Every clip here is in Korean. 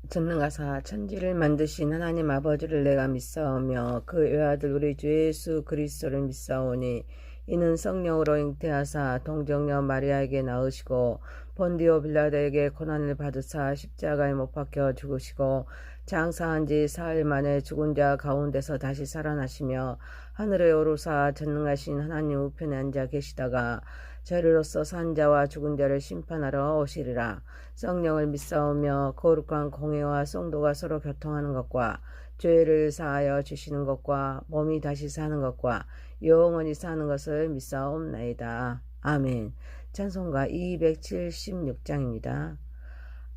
전능하사 천지를 만드신 하나님 아버지를 내가 믿사오며 그 외아들 우리 주 예수 그리스도를 믿사오니 이는 성령으로 잉태하사 동정녀 마리아에게 낳으시고 본디오 빌라도에게 고난을 받으사 십자가에 못 박혀 죽으시고 장사한 지 사흘 만에 죽은 자 가운데서 다시 살아나시며 하늘에 오르사 전능하신 하나님 우편에 앉아 계시다가 저리로서 산 자와 죽은 자를 심판하러 오시리라. 성령을 믿사오며 거룩한 공회와 성도가 서로 교통하는 것과 죄를 사하여 주시는 것과 몸이 다시 사는 것과 영원히 사는 것을 믿사옵나이다. 아멘. 찬송가 276장입니다.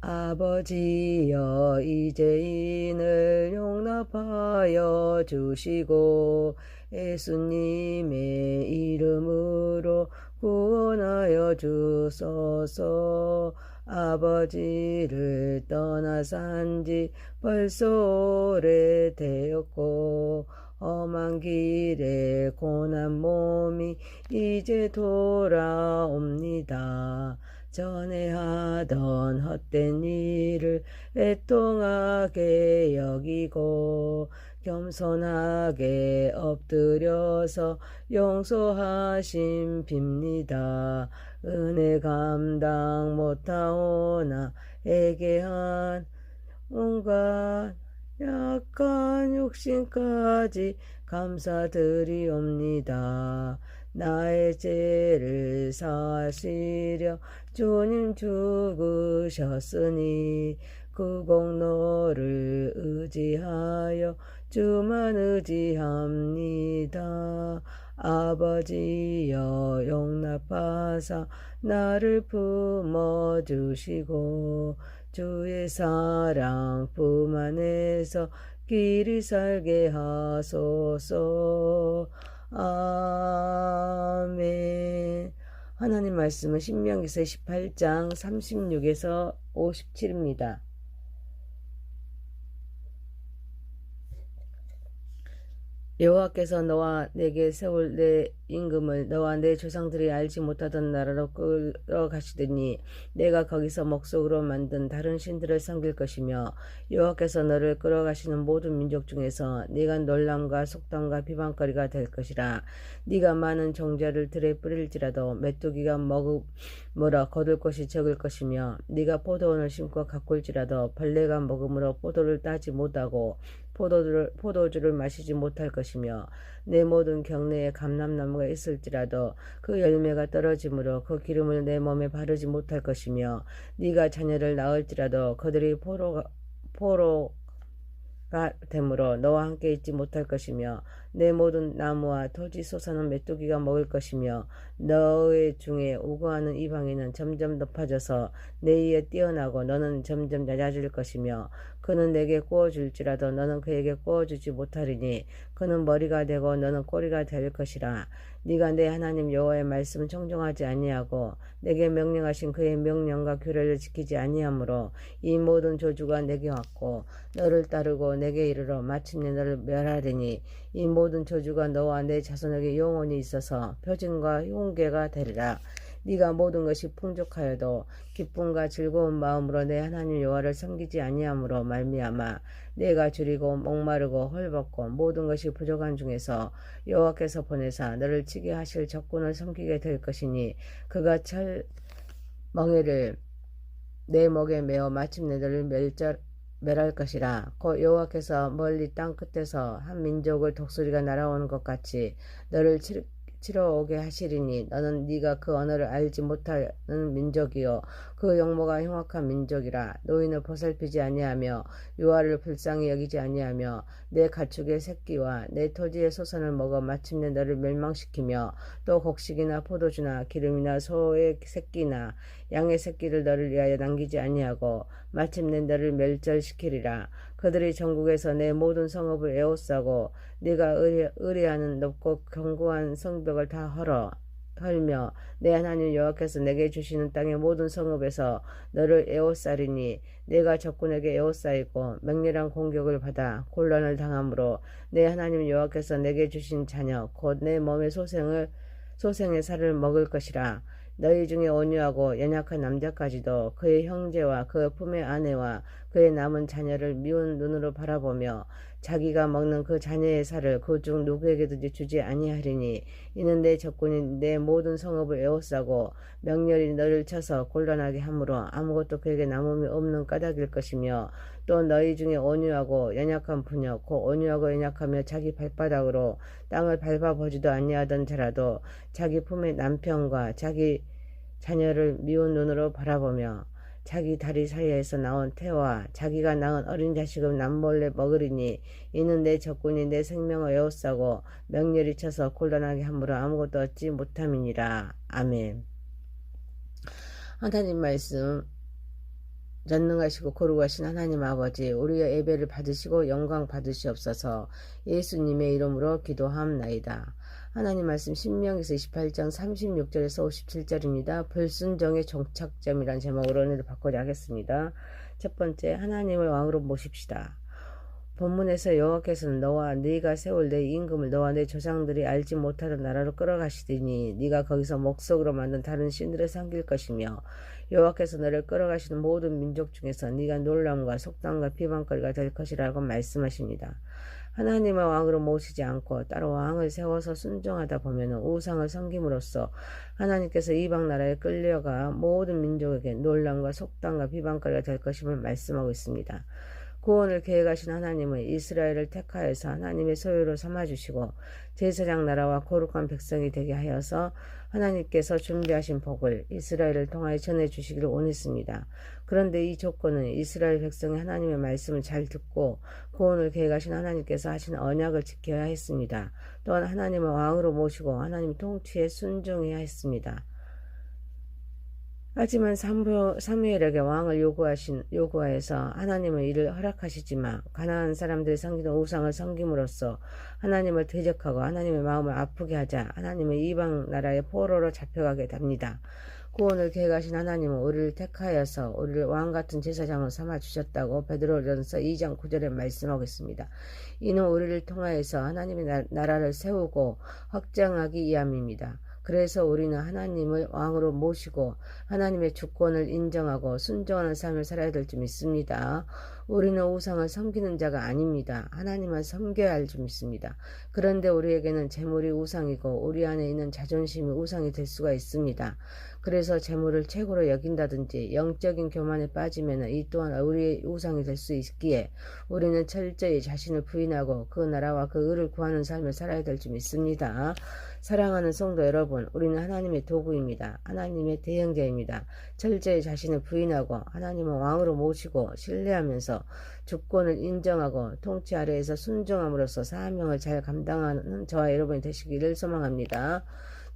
아버지여 이제인을 용납하여 주시고 예수님의 이름으로 구원하여 주소서. 아버지를 떠나 산지 벌써 오래되었고 험한 길에 고난 몸이 이제 돌아옵니다. 전에 하던 헛된 일을 애통하게 여기고 겸손하게 엎드려서 용서하심 빕니다. 은혜 감당 못하오나 애개한 온갖 약한 욕심까지 감사드리옵니다. 나의 죄를 사시려 주님 죽으셨으니 그 공로를 의지하여 주만 의지합니다. 아버지여 용납하사 나를 품어주시고 주의 사랑 품 안에서 길이 살게 하소서. 아멘. 하나님 말씀은 신명기서 18장 36에서 57입니다. 여호와께서 너와 내게 세울 내 임금을 너와 내 조상들이 알지 못하던 나라로 끌어가시더니 내가 거기서 목석으로 만든 다른 신들을 섬길 것이며 여호와께서 너를 끌어가시는 모든 민족 중에서 네가 놀람과 속담과 비방거리가 될 것이라. 네가 많은 종자를 들에 뿌릴지라도 메뚜기가 먹으므로 거둘 것이 적을 것이며 네가 포도원을 심고 가꿀지라도 벌레가 먹음으로 포도를 따지 못하고 포도주를 마시지 못할 것이며 내 모든 경내에 감람나무가 있을지라도 그 열매가 떨어지므로 그 기름을 내 몸에 바르지 못할 것이며 네가 자녀를 낳을지라도 그들이 포로가 되므로 너와 함께 있지 못할 것이며 내 모든 나무와 토지 솟아난 메뚜기가 먹을 것이며 너의 중에 우거하는 이방인은 점점 높아져서 내 위에 뛰어나고 너는 점점 낮아질 것이며 그는 내게 구워줄지라도 너는 그에게 구워주지 못하리니 그는 머리가 되고 너는 꼬리가 될 것이라. 네가 내 하나님 여호와의 말씀을 청종하지 아니하고 내게 명령하신 그의 명령과 규례를 지키지 아니하므로 이 모든 저주가 내게 왔고 너를 따르고 내게 이르러 마침내 너를 멸하리니 이 모든 저주가 너와 내 자손에게 영원히 있어서 표징과 흉계가 되리라. 네가 모든 것이 풍족하여도 기쁨과 즐거운 마음으로 내 하나님 여호와를 섬기지 아니함으로 말미암아 내가 줄이고 목마르고 헐벗고 모든 것이 부족한 중에서 여호와께서 보내사 너를 치게 하실 적군을 섬기게 될 것이니 그가 멍에를 내 목에 메어 마침내 너를 멸할 것이라. 곧 여호와께서 멀리 땅 끝에서 한 민족을 독수리가 날아오는 것 같이 너를 치러 오게 하시리니 너는 네가 그 언어를 알지 못하는 민족이요 그 용모가 흉악한 민족이라. 노인을 보살피지 아니하며 유아를 불쌍히 여기지 아니하며 내 가축의 새끼와 내 토지의 소산을 먹어 마침내 너를 멸망시키며 또 곡식이나 포도주나 기름이나 소의 새끼나 양의 새끼를 너를 위하여 남기지 아니하고 마침내 너를 멸절시키리라. 그들이 전국에서 내 모든 성읍을 에워싸고 네가 의뢰하는 높고 견고한 성벽을 다 헐며 내 하나님 여호와께서 내게 주시는 땅의 모든 성읍에서 너를 에워싸리니 내가 적군에게 에워싸이고 맹렬한 공격을 받아 곤란을 당하므로 내 하나님 여호와께서 내게 주신 자녀 곧 내 몸의 소생의 살을 먹을 것이라. 너희 중에 온유하고 연약한 남자까지도 그의 형제와 그 품의 아내와 그의 남은 자녀를 미운 눈으로 바라보며 자기가 먹는 그 자녀의 살을 그 중 누구에게든지 주지 아니하리니 이는 내 적군이 내 모든 성읍을 에워싸고 명렬히 너를 쳐서 곤란하게 하므로 아무것도 그에게 남음이 없는 까닭일 것이며 또 너희 중에 온유하고 연약한 부녀 곧 온유하고 연약하며 자기 발바닥으로 땅을 밟아보지도 아니하던 자라도 자기 품의 남편과 자기 자녀를 미운 눈으로 바라보며 자기 다리 사이에서 나온 태와 자기가 낳은 어린 자식을 남몰래 먹으리니 이는 내 적군이 내 생명을 에워싸고 명렬히 쳐서 곤란하게 함으로 아무것도 얻지 못함이니라. 아멘. 하나님 말씀, 전능하시고 거룩하신 하나님 아버지, 우리의 예배를 받으시고 영광 받으시옵소서. 예수님의 이름으로 기도함나이다. 하나님 말씀 신명기서 28장 36절에서 57절입니다. 불순종의 종착점이란 제목으로 은혜를 받고자 하겠습니다. 첫 번째, 하나님을 왕으로 모십시다. 본문에서 여호와께서는 너와 네가 세울 내 임금을 너와 내 조상들이 알지 못하던 나라로 끌어가시더니 네가 거기서 목석으로 만든 다른 신들을 섬길 것이며 여호와께서 너를 끌어가시는 모든 민족 중에서 네가 놀람과 속담과 비방거리가 될 것이라고 말씀하십니다. 하나님을 왕으로 모시지 않고 따로 왕을 세워서 순종하다 보면 우상을 섬김으로써 하나님께서 이방 나라에 끌려가 모든 민족에게 놀람과 속담과 비방거리가 될 것임을 말씀하고 있습니다. 구원을 계획하신 하나님은 이스라엘을 택하여서 하나님의 소유로 삼아주시고 제사장 나라와 거룩한 백성이 되게 하여서 하나님께서 준비하신 복을 이스라엘을 통하여 전해주시기를 원했습니다. 그런데 이 조건은 이스라엘 백성이 하나님의 말씀을 잘 듣고 구원을 계획하신 하나님께서 하신 언약을 지켜야 했습니다. 또한 하나님을 왕으로 모시고 하나님 통치에 순종해야 했습니다. 하지만 사무엘에게 왕을 요구하여서 하나님은 이를 허락하시지만 가나안 사람들이 섬기던 우상을 섬김으로써 하나님을 대적하고 하나님의 마음을 아프게 하자 하나님은 이방 나라의 포로로 잡혀가게 됩니다. 구원을 계획하신 하나님은 우리를 택하여서 우리를 왕같은 제사장으로 삼아주셨다고 베드로전서 2장 9절에 말씀하고 있습니다. 이는 우리를 통하여서 하나님의 나라를 세우고 확장하기 위함입니다. 그래서 우리는 하나님을 왕으로 모시고 하나님의 주권을 인정하고 순종하는 삶을 살아야 될 줄 믿습니다. 우리는 우상을 섬기는 자가 아닙니다. 하나님만 섬겨야 할 줄 믿습니다. 그런데 우리에게는 재물이 우상이고 우리 안에 있는 자존심이 우상이 될 수가 있습니다. 그래서 재물을 최고로 여긴다든지 영적인 교만에 빠지면 이 또한 우리의 우상이 될 수 있기에 우리는 철저히 자신을 부인하고 그 나라와 그 의를 구하는 삶을 살아야 될 줄 믿습니다. 사랑하는 성도 여러분, 우리는 하나님의 도구입니다. 하나님의 대형제입니다. 철저히 자신을 부인하고 하나님을 왕으로 모시고 신뢰하면서 주권을 인정하고 통치 아래에서 순종함으로써 사명을 잘 감당하는 저와 여러분이 되시기를 소망합니다.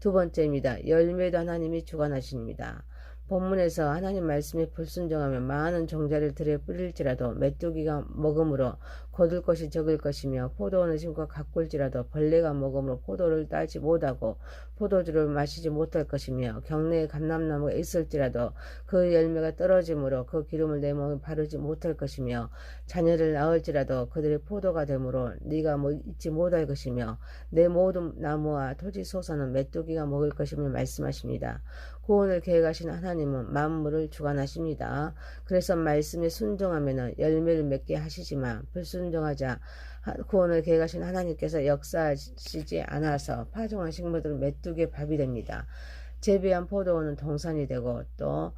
두 번째입니다. 열매도 하나님이 주관하십니다. 본문에서 하나님 말씀에 불순종하면 많은 종자를 들에 뿌릴지라도 메뚜기가 먹음으로 거둘 것이 적을 것이며 포도원을 심고 가꿀지라도 벌레가 먹음으로 포도를 따지 못하고 포도주를 마시지 못할 것이며 경내에 감람나무가 있을지라도 그 열매가 떨어지므로 그 기름을 내 몸에 바르지 못할 것이며 자녀를 낳을지라도 그들의 포도가 되므로 네가 잊지 못할 것이며 내 모든 나무와 토지 소산은 메뚜기가 먹을 것임을 말씀하십니다. 구원을 계획하신 하나님은 만물을 주관하십니다. 그래서 말씀에 순종하면 열매를 맺게 하시지만 불순종하자 구원을 계획하신 하나님께서 역사하시지 않아서 파종한 식물들은 메뚜기의 밥이 됩니다. 재배한 포도원은 동산이 되고 또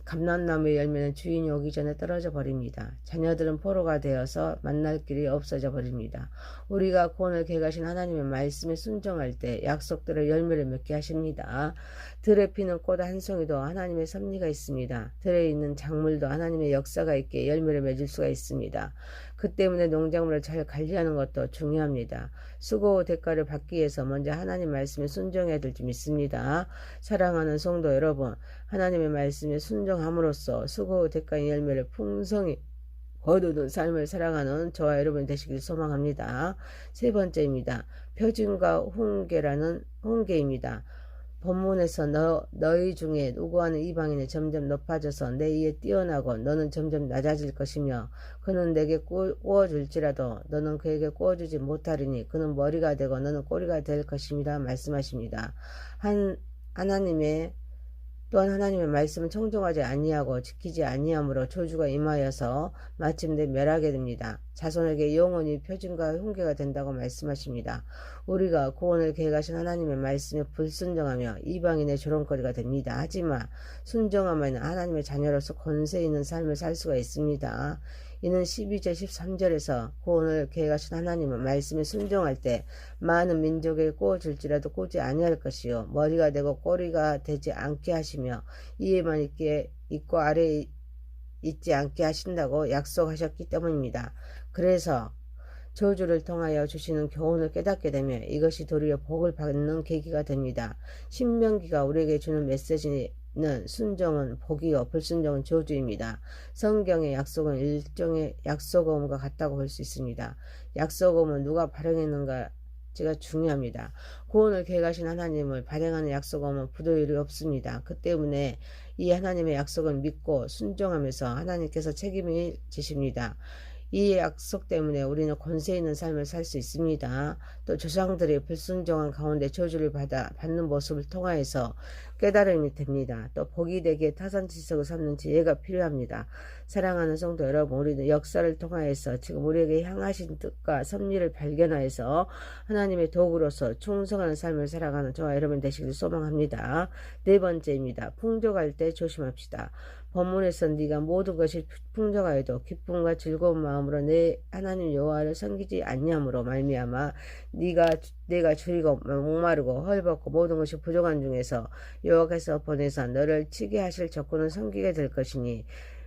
감람나무의 열매는 주인이 오기 전에 떨어져 버립니다. 자녀들은 포로가 되어서 만날 길이 없어져 버립니다. 우리가 구원을 계획하신 하나님의 말씀에 순종할 때 약속들의 열매를 맺게 하십니다. 들에 피는 꽃 한 송이도 하나님의 섭리가 있습니다. 들에 있는 작물도 하나님의 역사가 있게 열매를 맺을 수가 있습니다. 그 때문에 농작물을 잘 관리하는 것도 중요합니다. 수고 후 대가를 받기 위해서 먼저 하나님 말씀에 순종해야 될 줄 믿습니다. 사랑하는 성도 여러분, 하나님의 말씀에 순종함으로써 수고 후 대가의 열매를 풍성히 거두는 삶을 살아가는 저와 여러분 되시길 소망합니다. 세 번째입니다. 표징과 훈계입니다. 본문에서 너희 중에 누구하는 이방인이 점점 높아져서 내 위에 뛰어나고 너는 점점 낮아질 것이며 그는 내게 꾸어줄지라도 너는 그에게 꾸어주지 못하리니 그는 머리가 되고 너는 꼬리가 될 것입니다. 말씀하십니다. 하나님의 또한 하나님의 말씀을 청종하지 아니하고 지키지 아니함으로 저주가 임하여서 마침내 멸하게 됩니다. 자손에게 영원히 표징과 흉계가 된다고 말씀하십니다. 우리가 구원을 계획하신 하나님의 말씀에 불순종하며 이방인의 조롱거리가 됩니다. 하지만 순종하면 하나님의 자녀로서 권세 있는 삶을 살 수가 있습니다. 이는 12절 13절에서 구원을 계획하신 하나님은 말씀에 순종할 때 많은 민족에게 꼬질지라도 꼬지 아니할 것이요 머리가 되고 꼬리가 되지 않게 하시며 이에만 있고 아래에 있지 않게 하신다고 약속하셨기 때문입니다. 그래서 저주를 통하여 주시는 교훈을 깨닫게 되며 이것이 도리어 복을 받는 계기가 됩니다. 신명기가 우리에게 주는 메시지는 순종은 복이요 불순종은 저주입니다. 성경의 약속은 일종의 약속음과 같다고 볼 수 있습니다. 약속음은 누가 발행했는가 가 중요합니다. 구원을 계획하신 하나님을 발행하는 약속음은 부도일이 없습니다. 그 때문에 이 하나님의 약속을 믿고 순종하면서 하나님께서 책임을 지십니다. 이 약속 때문에 우리는 권세 있는 삶을 살 수 있습니다. 또 조상들이 불순종한 가운데 저주를 받는 모습을 통하여서 깨달음이 됩니다. 또 복이 되기에 타산지석을 삼는 지혜가 필요합니다. 사랑하는 성도 여러분, 우리는 역사를 통하여서 지금 우리에게 향하신 뜻과 섭리를 발견하여서 하나님의 도구로서 충성하는 삶을 살아가는 저와 여러분 되시길 소망합니다. 네 번째입니다. 풍족할 때 조심합시다. 본문에서 네가 모든 것이 풍족하여도 기쁨과 즐거운 마음으로 내 하나님 여호와를 섬기지 아니함으로 말미암아 내가 줄이고 목마르고 헐벗고 모든 것이 부족한 중에서 여호와께서 보내사 너를 치게 하실 적군을 섬기게 될 것이니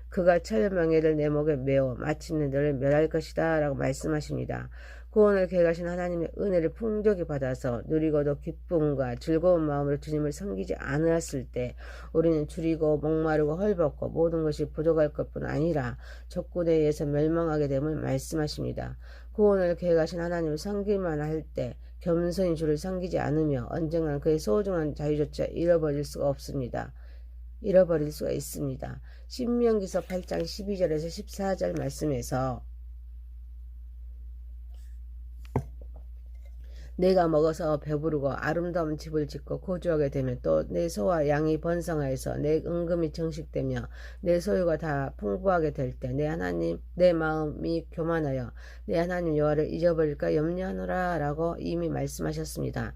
그가 천명예를 내 목에 메어 마침내 너를 멸할 것이다 라고 말씀하십니다. 구원을 계획하신 하나님의 은혜를 풍족히 받아서 누리고도 기쁨과 즐거운 마음으로 주님을 섬기지 않았을 때 우리는 줄이고 목마르고 헐벗고 모든 것이 부족할 것뿐 아니라 적군에 의해서 멸망하게 됨을 말씀하십니다. 구원을 계획하신 하나님을 섬기만 할 때 겸손히 주를 섬기지 않으며 언젠간 그의 소중한 자유조차 잃어버릴 수가 있습니다. 신명기서 8장 12절에서 14절 말씀에서 내가 먹어서 배부르고 아름다운 집을 짓고 거주하게 되면 또 내 소와 양이 번성하여서 내 은금이 정식되며 내 소유가 다 풍부하게 될 때 내 마음이 교만하여 내 하나님 여호와를 잊어버릴까 염려하노라 라고 이미 말씀하셨습니다.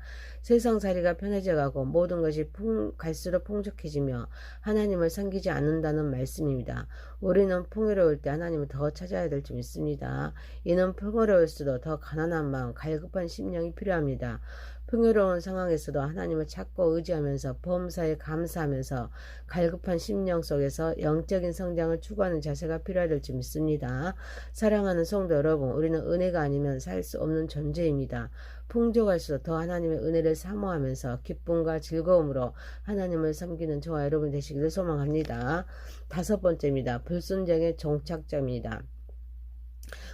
세상살이가 편해져 가고 모든 것이 갈수록 풍족해지며 하나님을 섬기지 않는다는 말씀입니다. 우리는 풍요로울 때 하나님을 더 찾아야 될 줄 믿습니다. 이는 풍요로울수록 더 가난한 마음, 갈급한 심령이 필요합니다. 풍요로운 상황에서도 하나님을 찾고 의지하면서 범사에 감사하면서 갈급한 심령 속에서 영적인 성장을 추구하는 자세가 필요할 줄 믿습니다. 사랑하는 성도 여러분, 우리는 은혜가 아니면 살 수 없는 존재입니다. 풍족할수록 더 하나님의 은혜를 사모하면서 기쁨과 즐거움으로 하나님을 섬기는 저와 여러분 되시기를 소망합니다. 다섯 번째입니다. 불순종의 종착점입니다.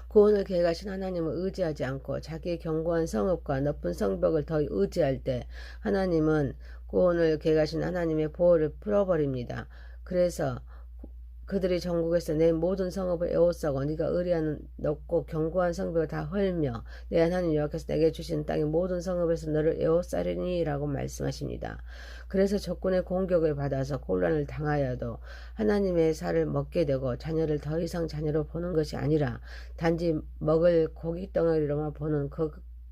구원을 계획하신 하나님을 의지하지 않고 자기의 견고한 성읍과 높은 성벽을 더 의지할 때 하나님은 구원을 계획하신 하나님의 보호를 풀어버립니다. 그래서 그들이 전국에서 내 모든 성읍을 에워싸고 네가 의리한 높고 견고한 성벽을 다 헐며 내 하나님 여호와께서 내게 주신 땅의 모든 성읍에서 너를 에워싸리니 라고 말씀하십니다. 그래서 적군의 공격을 받아서 곤란을 당하여도 하나님의 살을 먹게 되고 자녀를 더 이상 자녀로 보는 것이 아니라 단지 먹을 고기 덩어리로만 보는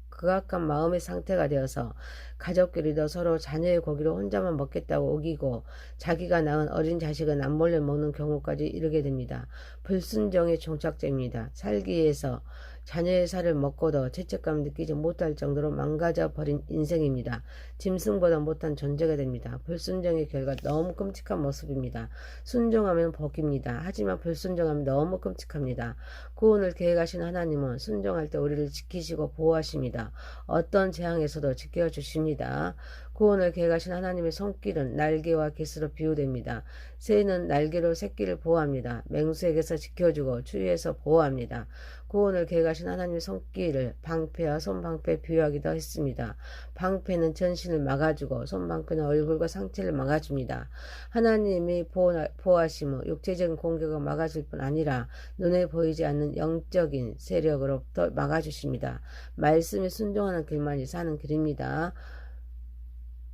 극악한 마음의 상태가 되어서 가족끼리도 서로 자녀의 고기를 혼자만 먹겠다고 우기고 자기가 낳은 어린 자식은 남몰래 먹는 경우까지 이르게 됩니다. 불순종의 종착점입니다. 살기 위해서 자녀의 살을 먹고도 죄책감 느끼지 못할 정도로 망가져 버린 인생입니다. 짐승보다 못한 존재가 됩니다. 불순종의 결과 너무 끔찍한 모습입니다. 순종하면 복입니다. 하지만 불순종하면 너무 끔찍합니다. 구원을 계획하신 하나님은 순종할 때 우리를 지키시고 보호하십니다. 어떤 재앙에서도 지켜주십니다. 구원을 계획하신 하나님의 손길은 날개와 깃으로 비유됩니다. 새는 날개로 새끼를 보호합니다. 맹수에게서 지켜주고 주위에서 보호합니다. 구원을 계획하신 하나님의 손길을 방패와 손방패 비유하기도 했습니다. 방패는 전신을 막아주고 손방패는 얼굴과 상체를 막아줍니다. 하나님이 보호하심은 육체적인 공격을 막아줄 뿐 아니라 눈에 보이지 않는 영적인 세력으로부터 막아주십니다. 말씀에 순종하는 길만이 사는 길입니다.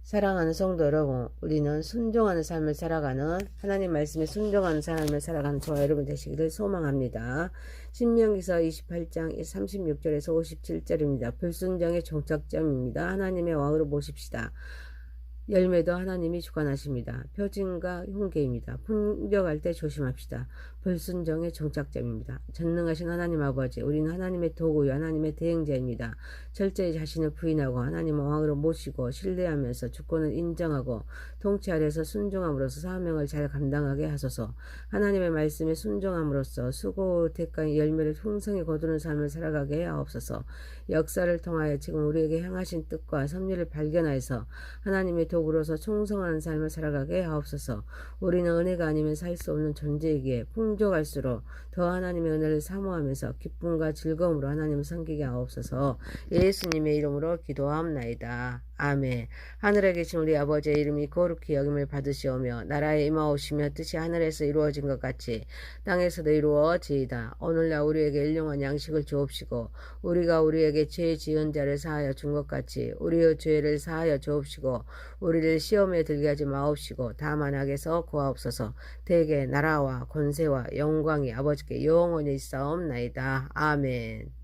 사랑하는 성도 여러분, 우리는 순종하는 삶을 살아가는, 하나님 말씀에 순종하는 삶을 살아가는 저와 여러분 되시기를 소망합니다. 신명기서 28장 36절에서 57절입니다. 불순종의 종착점입니다. 하나님의 왕으로 모십시다. 열매도 하나님이 주관하십니다. 표징과 흉계입니다. 풍족할 때 조심합시다. 불순종의 종착점입니다. 전능하신 하나님 아버지, 우리는 하나님의 도구요 하나님의 대행자입니다. 철저히 자신을 부인하고 하나님을 왕으로 모시고 신뢰하면서 주권을 인정하고 통치 아래서 순종함으로써 사명을 잘 감당하게 하소서. 하나님의 말씀에 순종함으로써 수고 대가의 열매를 풍성히 거두는 삶을 살아가게 하옵소서. 역사를 통하여 지금 우리에게 향하신 뜻과 섭리를 발견하여서 하나님의 도구로서 충성하는 삶을 살아가게 하옵소서. 우리는 은혜가 아니면 살 수 없는 존재이기에 풍족할수록 더 하나님의 은혜를 사모하면서 기쁨과 즐거움으로 하나님을 섬기게 하옵소서. 예수님의 이름으로 기도하옵나이다. 아멘. 하늘에 계신 우리 아버지의 이름이 거룩히 여김을 받으시오며 나라에 임하오시며 뜻이 하늘에서 이루어진 것 같이 땅에서도 이루어지이다. 오늘날 우리에게 일용할 양식을 주옵시고 우리가 우리에게 죄 지은 자를 사하여 준 것 같이 우리의 죄를 사하여 주옵시고 우리를 시험에 들게 하지 마옵시고 다만 악에서 구하옵소서. 대개 나라와 권세와 영광이 아버지께 영원히 있사옵나이다. 아멘.